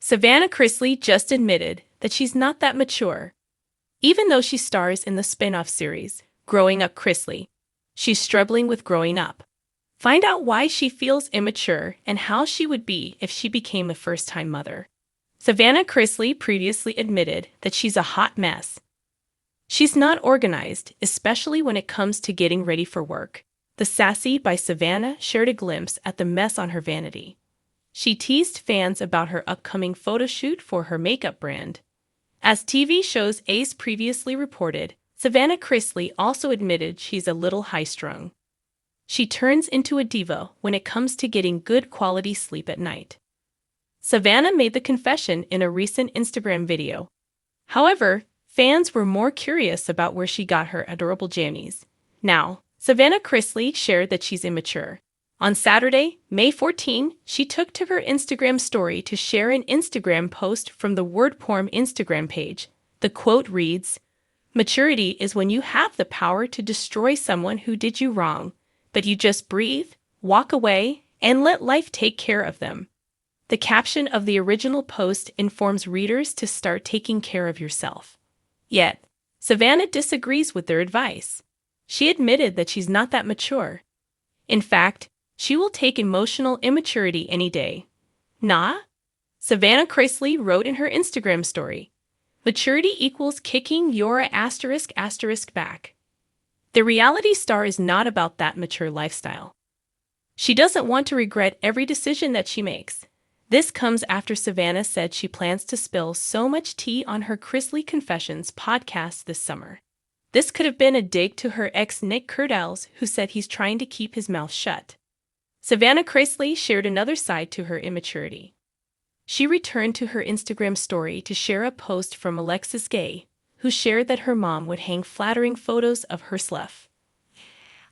Savannah Chrisley just admitted that she's not that mature. Even though she stars in the spin-off series, Growing Up Chrisley, she's struggling with growing up. Find out why she feels immature and how she would be if she became a first-time mother. Savannah Chrisley previously admitted that she's a hot mess. She's not organized, especially when it comes to getting ready for work. The Sassy by Savannah shared a glimpse at the mess on her vanity. She teased fans about her upcoming photo shoot for her makeup brand. As TV show's Ace previously reported, Savannah Chrisley also admitted she's a little high-strung. She turns into a diva when it comes to getting good quality sleep at night. Savannah made the confession in a recent Instagram video. However, fans were more curious about where she got her adorable jammies. Now, Savannah Chrisley shared that she's immature. On Saturday, May 14, she took to her Instagram story to share an Instagram post from the WordPorn Instagram page. The quote reads, "Maturity is when you have the power to destroy someone who did you wrong, but you just breathe, walk away, and let life take care of them." The caption of the original post informs readers to start taking care of yourself. Yet, Savannah disagrees with their advice. She admitted that she's not that mature. In fact, she will take emotional immaturity any day. Nah? Savannah Chrisley wrote in her Instagram story, "Maturity equals kicking your *** back." The reality star is not about that mature lifestyle. She doesn't want to regret every decision that she makes. This comes after Savannah said she plans to spill so much tea on her Chrisley Confessions podcast this summer. This could have been a dig to her ex Nick Curtels, who said he's trying to keep his mouth shut. Savannah Chrisley shared another side to her immaturity. She returned to her Instagram story to share a post from Alexis Gay, who shared that her mom would hang flattering photos of her slough.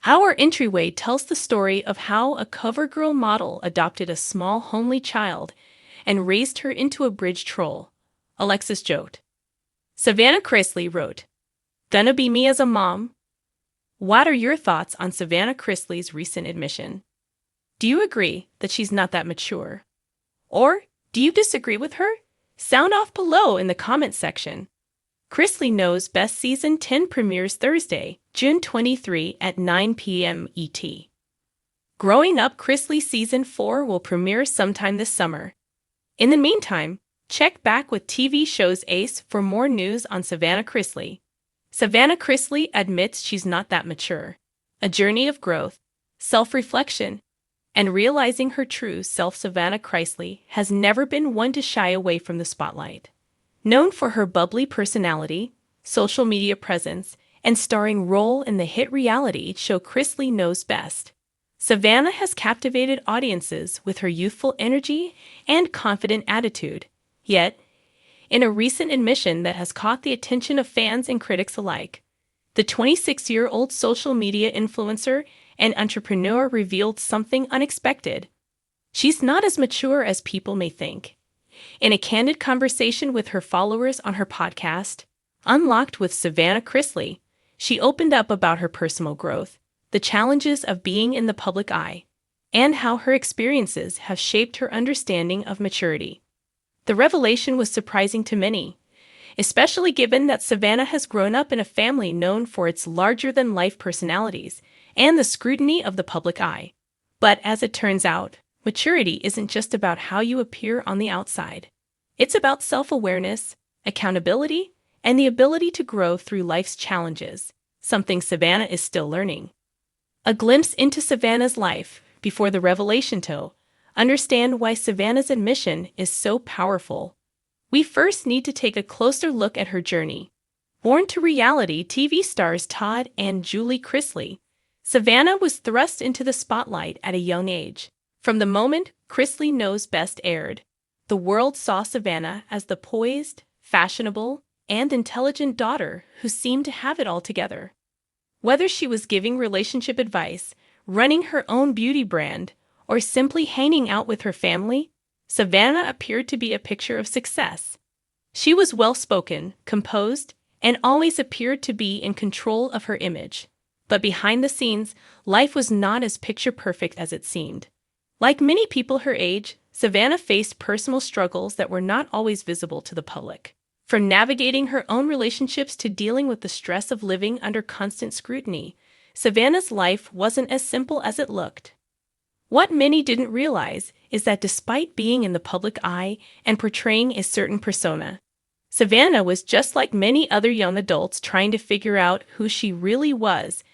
Our entryway tells the story of how a CoverGirl model adopted a small, homely child and raised her into a bridge troll, Alexis joked. Savannah Chrisley wrote, "Gonna be me as a mom." What are your thoughts on Savannah Chrisley's recent admission? Do you agree that she's not that mature? Or do you disagree with her? Sound off below in the comment section. Chrisley Knows Best Season 10 premieres Thursday, June 23 at 9 p.m. ET. Growing Up Chrisley Season 4 will premiere sometime this summer. In the meantime, check back with TV show's Ace for more news on Savannah Chrisley. Savannah Chrisley admits she's not that mature. A journey of growth, self-reflection, and realizing her true self. Savannah Chrisley has never been one to shy away from the spotlight. Known for her bubbly personality, social media presence, and starring role in the hit reality show Chrisley Knows Best, Savannah has captivated audiences with her youthful energy and confident attitude. Yet, in a recent admission that has caught the attention of fans and critics alike, the 26-year-old social media influencer and entrepreneur revealed something unexpected. She's not as mature as people may think. In a candid conversation with her followers on her podcast, Unlocked with Savannah Chrisley, she opened up about her personal growth, the challenges of being in the public eye, and how her experiences have shaped her understanding of maturity. The revelation was surprising to many, especially given that Savannah has grown up in a family known for its larger-than-life personalities and the scrutiny of the public eye. But as it turns out, maturity isn't just about how you appear on the outside. It's about self-awareness, accountability, and the ability to grow through life's challenges, something Savannah is still learning. A glimpse into Savannah's life before the revelation to understand why Savannah's admission is so powerful. We first need to take a closer look at her journey. Born to reality TV stars Todd and Julie Chrisley, Savannah was thrust into the spotlight at a young age. From the moment Chrisley Knows Best aired, the world saw Savannah as the poised, fashionable, and intelligent daughter who seemed to have it all together. Whether she was giving relationship advice, running her own beauty brand, or simply hanging out with her family, Savannah appeared to be a picture of success. She was well-spoken, composed, and always appeared to be in control of her image. But behind the scenes, life was not as picture-perfect as it seemed. Like many people her age, Savannah faced personal struggles that were not always visible to the public. From navigating her own relationships to dealing with the stress of living under constant scrutiny, Savannah's life wasn't as simple as it looked. What many didn't realize is that despite being in the public eye and portraying a certain persona, Savannah was just like many other young adults trying to figure out who she really was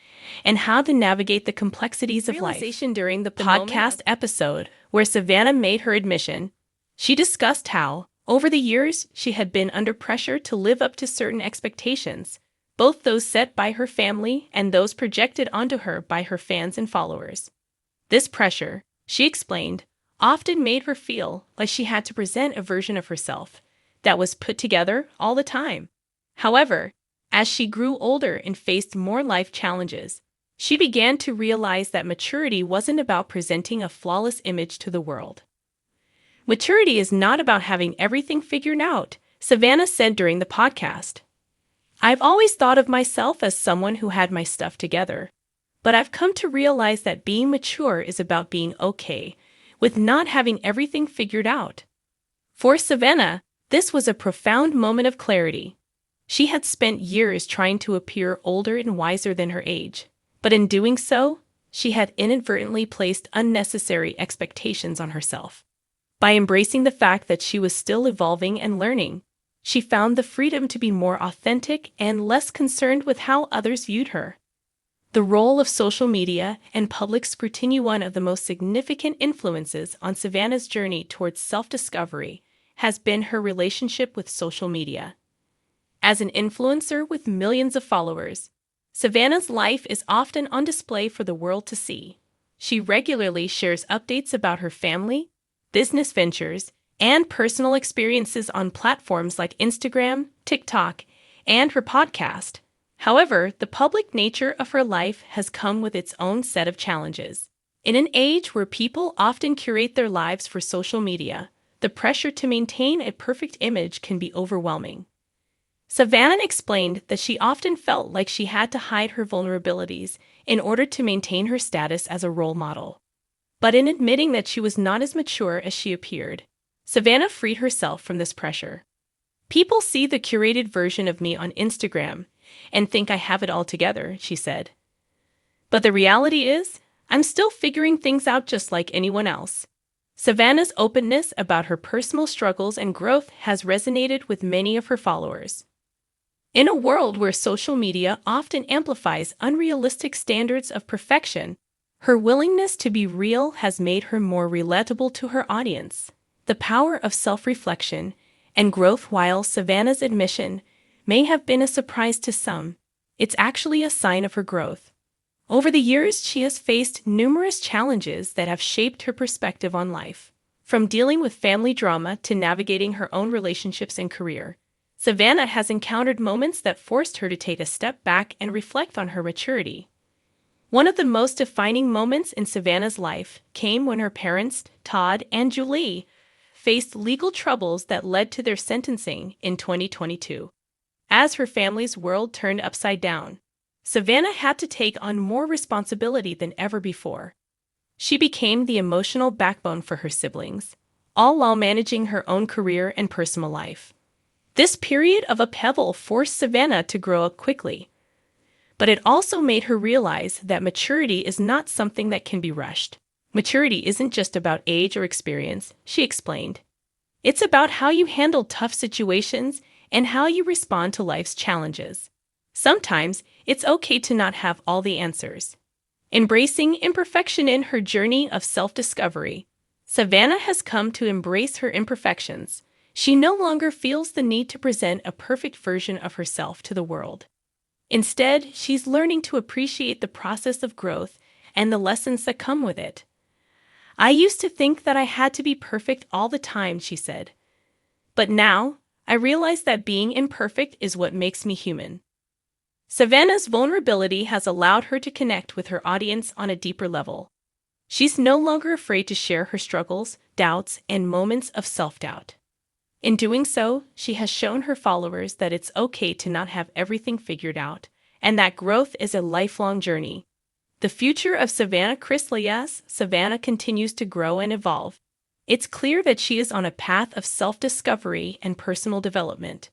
and how to navigate the complexities of life. During the podcast episode where Savannah made her admission, she discussed how, over the years, she had been under pressure to live up to certain expectations, both those set by her family and those projected onto her by her fans and followers. This pressure, she explained, often made her feel like she had to present a version of herself that was put together all the time. However, as she grew older and faced more life challenges, she began to realize that maturity wasn't about presenting a flawless image to the world. Maturity is not about having everything figured out, Savannah said during the podcast. I've always thought of myself as someone who had my stuff together, but I've come to realize that being mature is about being okay with not having everything figured out. For Savannah, this was a profound moment of clarity. She had spent years trying to appear older and wiser than her age, but in doing so, she had inadvertently placed unnecessary expectations on herself. By embracing the fact that she was still evolving and learning, she found the freedom to be more authentic and less concerned with how others viewed her. The role of social media and public scrutiny, one of the most significant influences on Savannah's journey towards self-discovery, has been her relationship with social media. As an influencer with millions of followers, Savannah's life is often on display for the world to see. She regularly shares updates about her family, business ventures, and personal experiences on platforms like Instagram, TikTok, and her podcast. However, the public nature of her life has come with its own set of challenges. In an age where people often curate their lives for social media, the pressure to maintain a perfect image can be overwhelming. Savannah explained that she often felt like she had to hide her vulnerabilities in order to maintain her status as a role model. But in admitting that she was not as mature as she appeared, Savannah freed herself from this pressure. People see the curated version of me on Instagram and think I have it all together, she said. But the reality is, I'm still figuring things out just like anyone else. Savannah's openness about her personal struggles and growth has resonated with many of her followers. In a world where social media often amplifies unrealistic standards of perfection, her willingness to be real has made her more relatable to her audience. The power of self-reflection and growth. While Savannah's admission may have been a surprise to some, it's actually a sign of her growth. Over the years, she has faced numerous challenges that have shaped her perspective on life. From dealing with family drama to navigating her own relationships and career, Savannah has encountered moments that forced her to take a step back and reflect on her maturity. One of the most defining moments in Savannah's life came when her parents, Todd and Julie, faced legal troubles that led to their sentencing in 2022. As her family's world turned upside down, Savannah had to take on more responsibility than ever before. She became the emotional backbone for her siblings, all while managing her own career and personal life. This period of upheaval forced Savannah to grow up quickly, but it also made her realize that maturity is not something that can be rushed. Maturity isn't just about age or experience, she explained. It's about how you handle tough situations and how you respond to life's challenges. Sometimes, it's okay to not have all the answers. Embracing imperfection in her journey of self-discovery, Savannah has come to embrace her imperfections. She no longer feels the need to present a perfect version of herself to the world. Instead, she's learning to appreciate the process of growth and the lessons that come with it. I used to think that I had to be perfect all the time, she said. But now, I realize that being imperfect is what makes me human. Savannah's vulnerability has allowed her to connect with her audience on a deeper level. She's no longer afraid to share her struggles, doubts, and moments of self-doubt. In doing so, she has shown her followers that it's okay to not have everything figured out, and that growth is a lifelong journey. The future of Savannah Chrisley. As Savannah continues to grow and evolve, It's clear that she is on a path of self-discovery and personal development.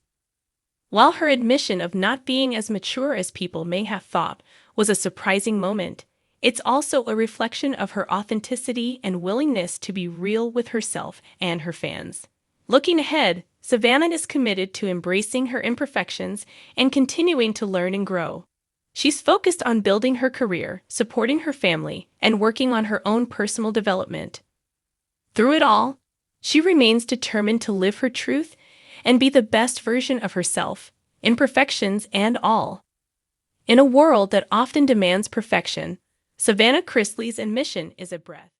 While her admission of not being as mature as people may have thought was a surprising moment, it's also a reflection of her authenticity and willingness to be real with herself and her fans. Looking ahead, Savannah is committed to embracing her imperfections and continuing to learn and grow. She's focused on building her career, supporting her family, and working on her own personal development. Through it all, she remains determined to live her truth and be the best version of herself, imperfections and all. In a world that often demands perfection, Savannah Chrisley's mission is a breath.